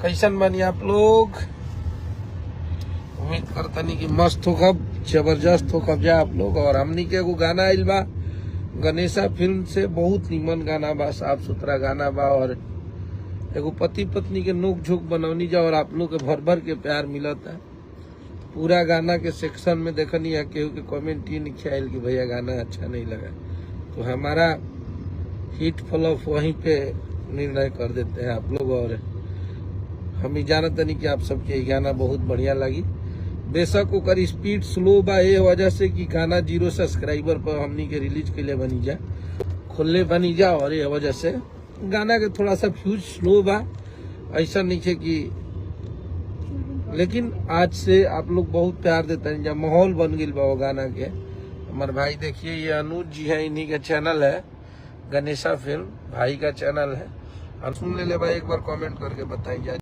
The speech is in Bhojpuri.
कैसन बनी आप लोग? उम्मीद करतनी कि मस्त हो कब, जबरदस्त हो कब जा आप लोग। और हमनी के एगो गाना आइल बा गणेशा फिल्म से, बहुत निमन गाना बा, साफ सुथरा गाना बा। और एगो पति पत्नी के नोक झोंक बनौनी जा और आप लोग के भर भर के प्यार मिलता है। पूरा गाना के सेक्शन में देखनी है केहू के कमेंट ये नहीं आयल कि भैया गाना अच्छा नहीं लगा। तो हमारा हिट फ्लॉप वहीं पे निर्णय कर देते हैं आप लोग। और हम ही जानते नहीं कि आप सबके गाना बहुत बढ़िया लगी। बेशक ओकर स्पीड स्लो बा, ये वजह से कि गाना 0 सब्सक्राइबर पर हमनी के रिलीज के लिए बनी जा, खुले बनी जा। और ये वजह से गाना के थोड़ा सा व्यूज स्लो बा, ऐसा नहीं है कि। लेकिन आज से आप लोग बहुत प्यार देते हैं, जब माहौल बन गई बा वो गाना के। हमारे भाई देखिए, ये अनुज जी है, इन्हीं का चैनल है गणेशा फिल्म, भाई का चैनल है। और सुन ले भाई, एक बार कमेंट करके बताइए।